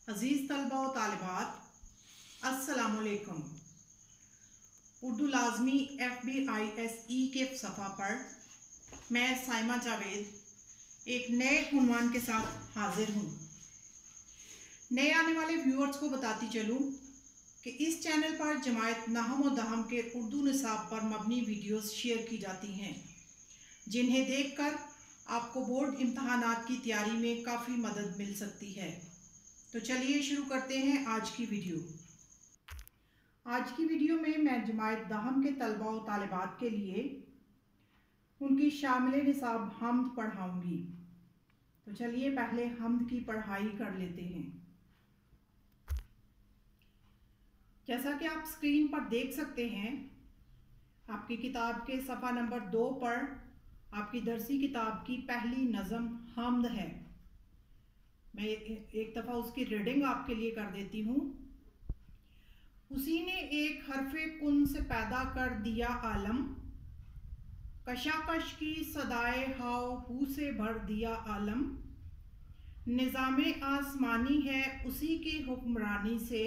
अज़ीज़ तलबा व तालिबात, अस्सलामुअलैकुम। उर्दू लाज़मी FBISE के सफ़ा पर मैं साइमा जावेद एक नए उन्वान के साथ हाजिर हूँ। नए आने वाले व्यूअर्स को बताती चलूँ कि इस चैनल पर जमायत नहम व दहम के उर्दू निसाब पर मबनी वीडियोस शेयर की जाती हैं, जिन्हें देखकर आपको बोर्ड इम्तहानात की तैयारी में काफ़ी मदद मिल सकती है। तो चलिए शुरू करते हैं आज की वीडियो। आज की वीडियो में मैं जमायत दहम के तलबा व तालिबात के लिए उनकी शामिल निसाब हम्द पढ़ाऊंगी। तो चलिए पहले हम्द की पढ़ाई कर लेते हैं। जैसा कि आप स्क्रीन पर देख सकते हैं, आपकी किताब के सफ़ा नंबर 2 पर आपकी दरसी किताब की पहली नज़म हम्द है। मैं एक दफ़ा उसकी रीडिंग आपके लिए कर देती हूँ। उसी ने एक हरफे कुन से पैदा कर दिया आलम, कशाकश की सदाए हाव हू से भर दिया आलम। निज़ामे आसमानी है उसी की हुक्मरानी से,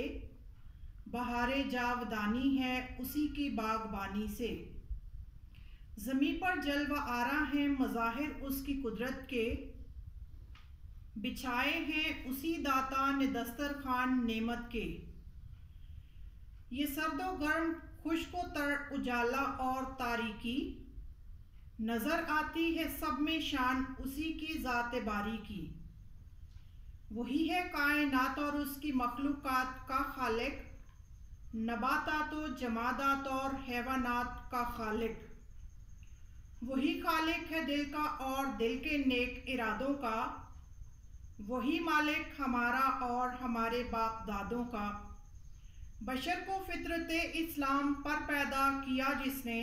बहारे जावदानी है उसी की बागबानी से। ज़मीं पर जलवा आरा हैं मज़ाहिर उसकी कुदरत के, बिछाए हैं उसी दाता ने दस्तरखान नेमत के। ये सर्दो गर्म खुश्को तर उजाला और तारीकी, नजर आती है सब में शान उसी की ज़ात बारी की। वही है कायनात और उसकी मखलूकात का खालिक, नबातात व जमादात और हैवानात का खालिक। वही खालिक है दिल का और दिल के नेक इरादों का, वही मालिक हमारा और हमारे बाप दादों का। बशर को फितरत इस्लाम पर पैदा किया जिसने,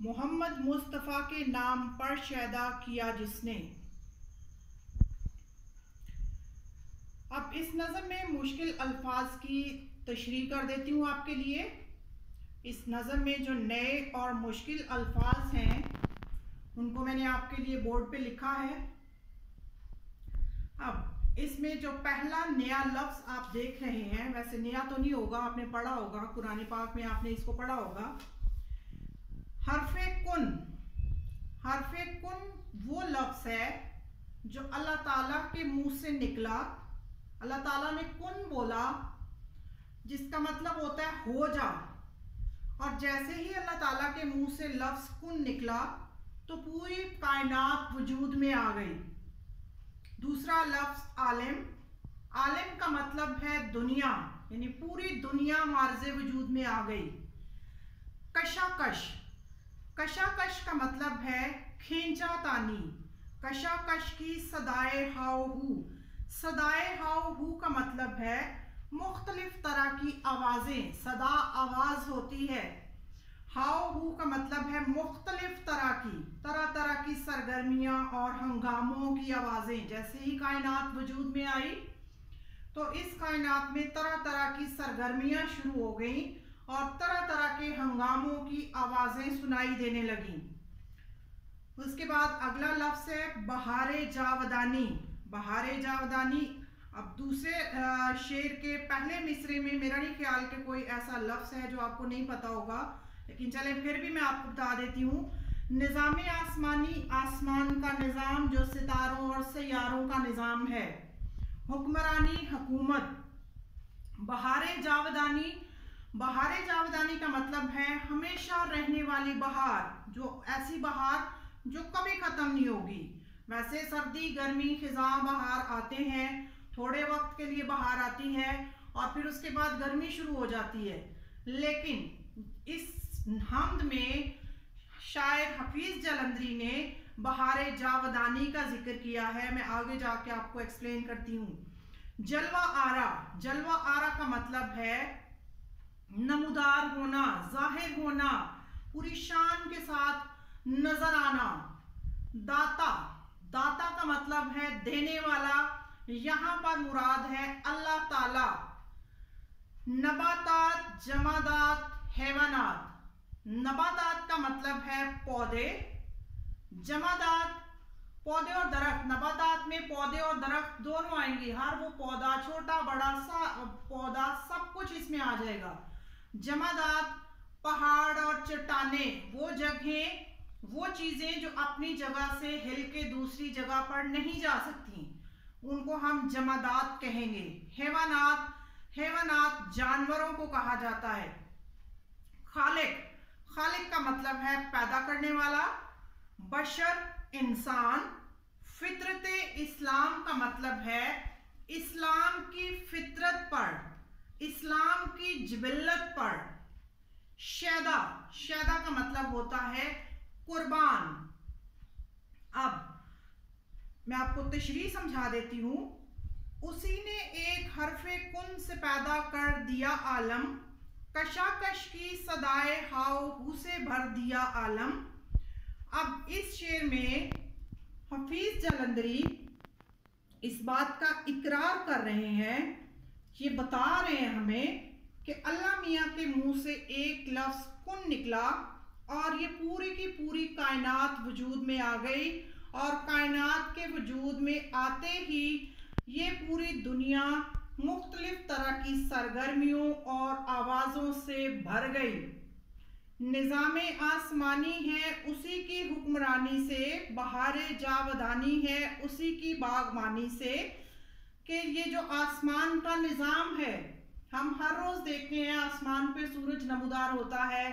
मोहम्मद मुस्तफ़ा के नाम पर शैदा किया जिसने। अब इस नज़म में मुश्किल अल्फाज की तशरीह कर देती हूँ आपके लिए। इस नज़म में जो नए और मुश्किल अल्फाज हैं उनको मैंने आपके लिए बोर्ड पे लिखा है। अब इसमें जो पहला नया लफ्ज़ आप देख रहे हैं, वैसे नया तो नहीं होगा, आपने पढ़ा होगा, कुरान पाक में आपने इसको पढ़ा होगा। हरफे कुन। हरफे कुन वो लफ्ज़ है जो अल्लाह ताला के मुंह से निकला। अल्लाह ताला ने कुन बोला, जिसका मतलब होता है हो जा। और जैसे ही अल्लाह ताला के मुंह से लफ्ज़ कुन निकला तो पूरी कायनात वजूद में आ गई। दूसरा लफ्ज़ आलिम। आलिम का मतलब है दुनिया, यानी पूरी दुनिया मार्ज़े वजूद में आ गई। कशाकश। कशाकश का मतलब है खींचा तानी। कशाकश की सदाए हाव हू। सदाए हाव हू का मतलब है मुख्तलिफ तरह की आवाज़ें। सदा आवाज़ होती है। हाव हू का मतलब है मुख्तलिफ तरह तरह की सरगर्मियाँ और हंगामों की आवाज़ें। जैसे ही कायनात वजूद में आई तो इस कायनात में तरह तरह की सरगर्मियाँ शुरू हो गई और तरह तरह के हंगामों की आवाज़ें सुनाई देने लगीं। उसके बाद अगला लफ्ज़ है बहारे जावदानी। बहारे जावदानी। अब दूसरे शेर के पहले मिसरे में मेरा नहीं ख्याल कि कोई ऐसा लफ्ज़ है जो आपको नहीं पता होगा, लेकिन चले फिर भी मैं आपको बता देती हूँ। निज़ामे आसमानी, आसमान का निज़ाम जो सितारों और सैयारों का निज़ाम है। हुक्मरानी, हुकूमत। बहारे जावदानी। बहारे जावदानी का मतलब है हमेशा रहने वाली बहार, जो ऐसी बहार जो कभी ख़त्म नहीं होगी। वैसे सर्दी, गर्मी, खिज़ां, बहार आते हैं, थोड़े वक्त के लिए बहार आती है और फिर उसके बाद गर्मी शुरू हो जाती है। लेकिन इस हम्द में शायर हफीज जलंधरी ने बहारे जावदानी का जिक्र किया है। मैं आगे जाके आपको एक्सप्लेन करती हूँ। जलवा आरा। जलवा आरा का मतलब है नमूदार होना, जाहिर होना, पूरी शान के साथ नजर आना। दाता। दाता का मतलब है देने वाला, यहाँ पर मुराद है अल्लाह ताला। नबातात, जमादात, हैवानात। नबातात का मतलब है पौधे, जमादात पौधे और दरख्त, नबातात में पौधे और दरख्त दोनों आएंगे, हर वो पौधा, छोटा बड़ा सा पौधा, सब कुछ इसमें आ जाएगा। जमादात, पहाड़ और चट्टाने, वो जगहें, वो चीजें जो अपनी जगह से हिल के दूसरी जगह पर नहीं जा सकती, उनको हम जमादात कहेंगे। हैवानात, हैवानात जानवरों को कहा जाता है। खालिक, खालिक का मतलब है पैदा करने वाला। बशर, इंसान। फितरते इस्लाम का मतलब है इस्लाम की फितरत पर, इस्लाम की जिबिल्लत पर। शैदा, शैदा का मतलब होता है कुर्बान। अब मैं आपको तशरीह समझा देती हूं। उसी ने एक हरफे कुन से पैदा कर दिया आलम, कशाकश की सदाए हाउ हू से भर दिया आलम। अब इस शेर में हफीज जलंधरी इस बात का इकरार कर रहे हैं, ये बता रहे हैं हमें कि अल्लाह मियाँ के मुंह से एक लफ्ज कुन निकला और ये पूरी की पूरी कायनात वजूद में आ गई, और कायनात के वजूद में आते ही ये पूरी दुनिया मुख्तलिफ तरह की सरगर्मियों और आवाज़ों से भर गई। निज़ामे आसमानी है उसी की हुक्मरानी से, बहारे जावदानी है उसी की बागबानी से। कि ये जो आसमान का निज़ाम है, हम हर रोज़ देखते हैं आसमान पे सूरज नमूदार होता है,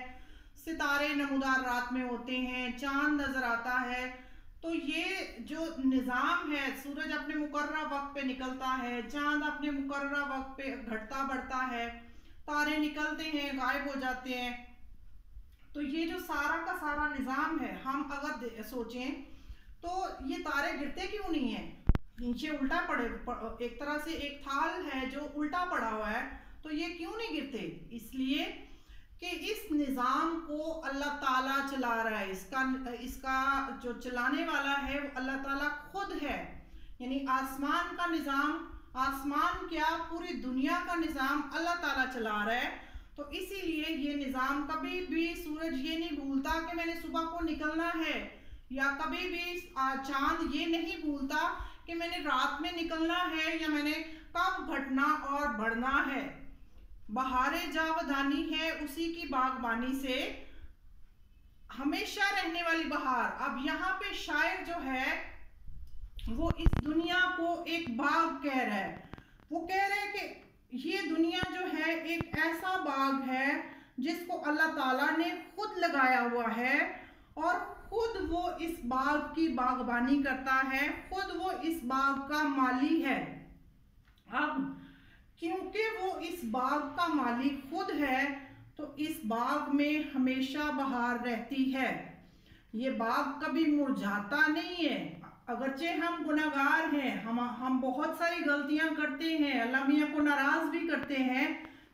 सितारे नमूदार रात में होते हैं, चांद नज़र आता है। तो ये जो निज़ाम है, सूरज अपने मुकर्रर वक्त पे निकलता है, चांद अपने मुकर्रर वक्त पे घटता बढ़ता है, तारे निकलते हैं, गायब हो जाते हैं। तो ये जो सारा का सारा निज़ाम है, हम अगर सोचें तो ये तारे गिरते क्यों नहीं है? नीचे उल्टा पड़े, एक तरह से एक थाल है जो उल्टा पड़ा हुआ है, तो ये क्यों नहीं गिरते? इसलिए कि इस निज़ाम को अल्लाह ताला चला रहा है। इसका जो चलाने वाला है वो अल्लाह ताला खुद है। यानी आसमान का निज़ाम, आसमान क्या पूरी दुनिया का निज़ाम अल्लाह ताला चला रहा है। तो इसीलिए ये निज़ाम कभी भी सूरज ये नहीं भूलता कि मैंने सुबह को निकलना है, या कभी भी चांद ये नहीं भूलता कि मैंने रात में निकलना है या मैंने कब घटना और बढ़ना है। बहारे जावदानी है उसी की बागबानी से, हमेशा रहने वाली बहार। अब यहाँ पे शायर जो है वो इस दुनिया को एक बाग कह रहा है। वो कह रहा है कि ये दुनिया जो है एक ऐसा बाग है जिसको अल्लाह ताला ने खुद लगाया हुआ है, और खुद वो इस बाग की बागबानी करता है, खुद वो इस बाग का माली है। अब क्योंकि वो इस बाग का मालिक खुद है, तो इस बाग में हमेशा बहार रहती है। ये बाग कभी मुरझाता नहीं है। अगरचे हम गुनाहगार हैं, हम बहुत सारी गलतियां करते हैं, अल्लाह मियाँ को नाराज भी करते हैं,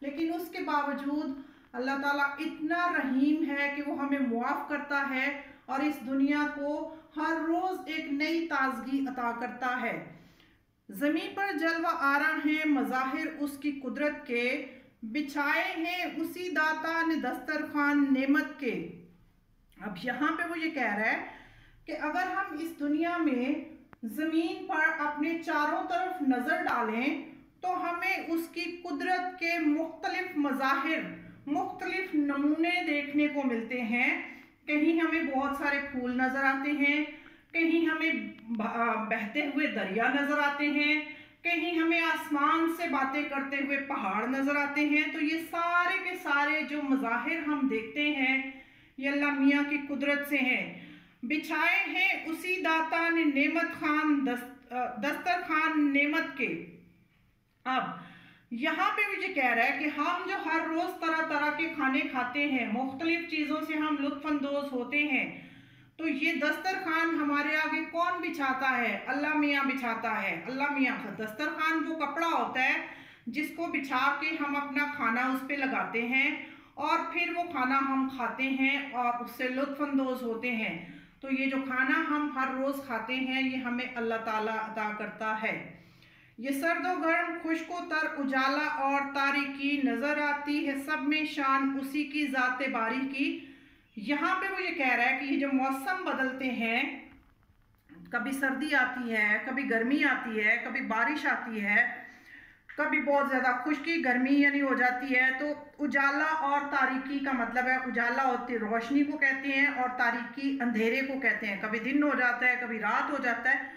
लेकिन उसके बावजूद अल्लाह ताला इतना रहीम है कि वो हमें मुआफ़ करता है और इस दुनिया को हर रोज़ एक नई ताजगी अता करता है। ज़मीन पर जलवा आरा हैं मज़ाहिर उसकी कुदरत के, बिछाए हैं उसी दाता ने दस्तरखान नेमत के। अब यहाँ पे वो ये कह रहा है कि अगर हम इस दुनिया में ज़मीन पर अपने चारों तरफ नज़र डालें तो हमें उसकी कुदरत के मुख्तलिफ मज़ाहिर, मुख्तलिफ नमूने देखने को मिलते हैं। कहीं हमें बहुत सारे फूल नज़र आते हैं, कहीं हमें बहते हुए दरिया नज़र आते हैं, कहीं हमें आसमान से बातें करते हुए पहाड़ नज़र आते हैं। तो ये सारे के सारे जो मज़ाहिर हम देखते हैं ये अल्लाह मियाँ की कुदरत से हैं। बिछाए हैं उसी दाता ने नेमत खान दस्तरखान नेमत के। अब यहाँ पे मुझे कह रहा है कि हम जो हर रोज़ तरह तरह के खाने खाते हैं, मुख्तलिफ चीज़ों से हम लुत्फ़अंदोज़ होते हैं, तो ये दस्तरखान हमारे आगे कौन बिछाता है? अल्लाह मियाँ बिछाता है। अल्लाह मियाँ का दस्तरखान वो कपड़ा होता है जिसको बिछा के हम अपना खाना उस पर लगाते हैं और फिर वो खाना हम खाते हैं और उससे लुत्फ़अंदोज़ होते हैं। तो ये जो खाना हम हर रोज़ खाते हैं ये हमें अल्लाह ताला अता करता है। ये सर्दो गर्म खुश्को तर उजाला और तारीकी नज़र आती है सब में शान उसी की ज़ाते बारी की। यहाँ पे वो ये कह रहा है कि ये जो मौसम बदलते हैं, कभी सर्दी आती है, कभी गर्मी आती है, कभी बारिश आती है, कभी बहुत ज़्यादा खुश्की गर्मी यानी हो जाती है। तो उजाला और तारीकी का मतलब है, उजाला होती रोशनी को कहते हैं और तारीकी अंधेरे को कहते हैं। कभी दिन हो जाता है, कभी रात हो जाता है,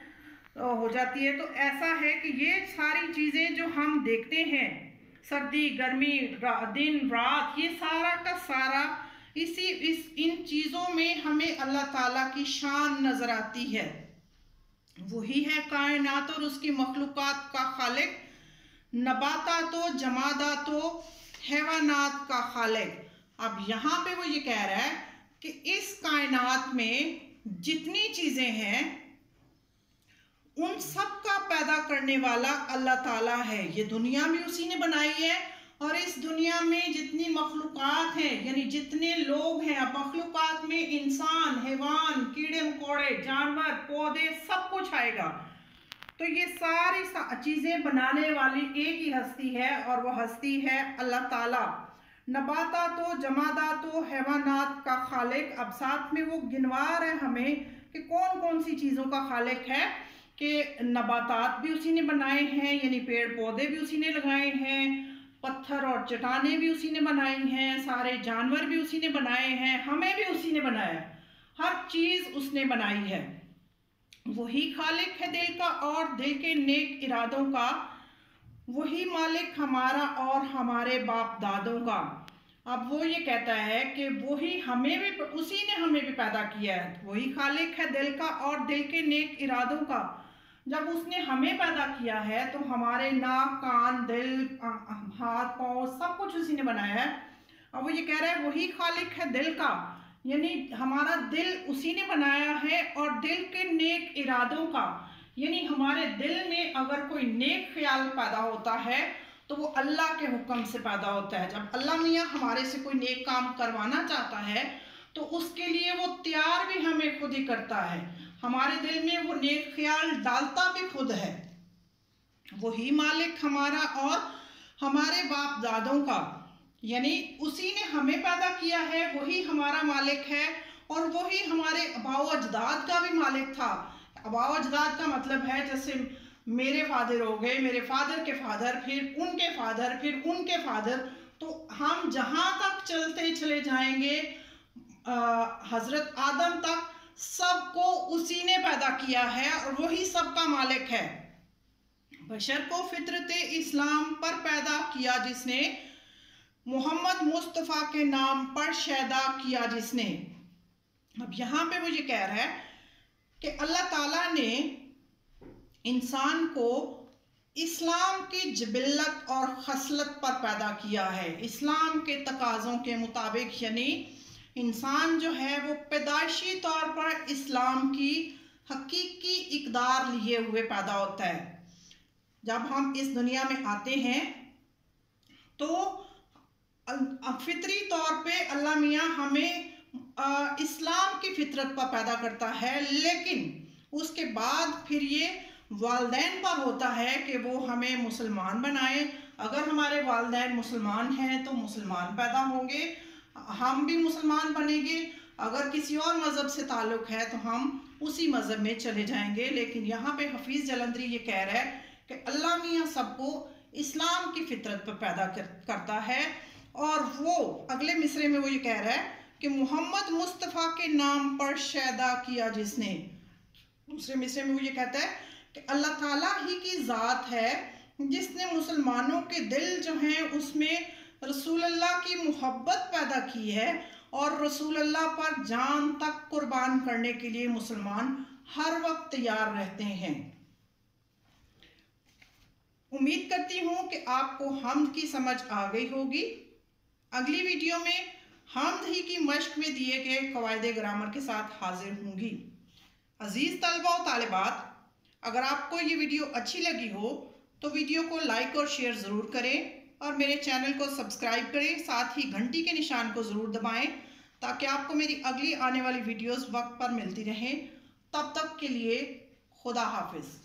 हो जाती है। तो ऐसा है कि ये सारी चीज़ें जो हम देखते हैं, सर्दी गर्मी दिन रात, ये सारा का सारा इन चीज़ों में हमें अल्लाह ताला की शान नज़र आती है। वही है कायनात और उसकी मखलूक़ात का खालिक, नबातातो जमादातो हैवानात का खालिक। अब यहाँ पे वो ये कह रहा है कि इस कायनात में जितनी चीज़ें हैं उन सब का पैदा करने वाला अल्लाह ताला है। ये दुनिया भी उसी ने बनाई है और इस दुनिया में जितनी मखलूक़ात हैं यानी जितने लोग हैं, मखलूक़ात में इंसान, हैवान, कीड़े मकोड़े, जानवर, पौधे, सब कुछ आएगा। तो ये सारी चीज़ें बनाने वाली एक ही हस्ती है और वो हस्ती है अल्लाह ताला। नबातातो जमादातो हैवानात का खालिक। अब साथ में वो गिनवा रहे हैं हमें कि कौन कौन सी चीज़ों का खालिक है, कि नबातात भी उसी ने बनाए हैं यानी पेड़ पौधे भी उसी ने लगाए हैं, पत्थर और चट्टानें भी उसी ने बनाई हैं, सारे जानवर भी उसी ने बनाए हैं, हमें भी उसी ने बनाया, हर चीज़ उसने बनाई है। वही खालिक है दिल का और दिल के नेक इरादों का, वही मालिक हमारा और हमारे बाप दादों का। अब वो ये कहता है कि वही हमें भी, उसी ने हमें भी पैदा किया है। वही खालिक है दिल का और दिल के नेक इरादों का। जब उसने हमें पैदा किया है तो हमारे नाक, कान, दिल, हाथ, पाँव सब कुछ उसी ने बनाया है। अब वो ये कह रहा है वही खालिक है दिल का, यानी हमारा दिल उसी ने बनाया है और दिल के नेक इरादों का, यानी हमारे दिल में अगर कोई नेक ख्याल पैदा होता है तो वो अल्लाह के हुक्म से पैदा होता है। जब अल्लाह मियाँ हमारे से कोई नेक काम करवाना चाहता है तो उसके लिए वो तैयार भी हमें खुद ही करता है, हमारे दिल में वो नेक ख्याल डालता भी खुद है। वही मालिक हमारा और हमारे बाप दादों का, यानी उसी ने हमें पैदा किया है, वही हमारा मालिक है और वही हमारे आबाओ अजदाद का भी मालिक था। आबाओ अजदाद का मतलब है जैसे मेरे फादर हो गए, मेरे फादर के फादर, फिर उनके फादर, फिर उनके फादर, तो हम जहाँ तक चलते चले जाएंगे हजरत आदम तक सबको उसी ने पैदा किया है और वही सबका मालिक है। बशर को फितरत इस्लाम पर पैदा किया जिसने, मोहम्मद मुस्तफ़ा के नाम पर शैदा किया जिसने। अब यहाँ पे वो ये कह रहा है कि अल्लाह ताला ने इंसान को इस्लाम की जबिल्लत और खसलत पर पैदा किया है, इस्लाम के तकाज़ों के मुताबिक, यानी इंसान जो है वो पैदाइशी तौर पर इस्लाम की हकीकी इक़दार लिए हुए पैदा होता है। जब हम इस दुनिया में आते हैं तो फितरी तौर पे अल्लाह मियाँ हमें इस्लाम की फितरत पर पैदा करता है, लेकिन उसके बाद फिर ये वालिदैन पर होता है कि वो हमें मुसलमान बनाए। अगर हमारे वालिदैन मुसलमान हैं तो मुसलमान पैदा होंगे, हम भी मुसलमान बनेंगे। अगर किसी और मज़हब से ताल्लुक़ है तो हम उसी मज़हब में चले जाएंगे। लेकिन यहाँ पे हफीज़ जलंधरी ये कह रहा है कि अल्लाह मियाँ सबको इस्लाम की फितरत पर पैदा करता है। और वो अगले मिसरे में वो ये कह रहा है कि मोहम्मद मुस्तफ़ा के नाम पर शैदा किया जिसने। दूसरे मिसरे में वो ये कहता है कि अल्लाह ताला ही की ज़ात है जिसने मुसलमानों के दिल जो हैं उसमें रसूल अल्लाह की मोहब्बत पैदा की है और रसूल अल्लाह पर जान तक कुर्बान करने के लिए मुसलमान हर वक्त तैयार रहते हैं। उम्मीद करती हूँ कि आपको हम्द की समझ आ गई होगी। अगली वीडियो में हम्द ही की मश्क में दिए गए क़वाइद ग्रामर के साथ हाजिर होंगी। अजीज़ तलबा और तालिबात, अगर आपको ये वीडियो अच्छी लगी हो तो वीडियो को लाइक और शेयर ज़रूर करें और मेरे चैनल को सब्सक्राइब करें, साथ ही घंटी के निशान को ज़रूर दबाएं ताकि आपको मेरी अगली आने वाली वीडियोस वक्त पर मिलती रहें। तब तक के लिए खुदा हाफिज़।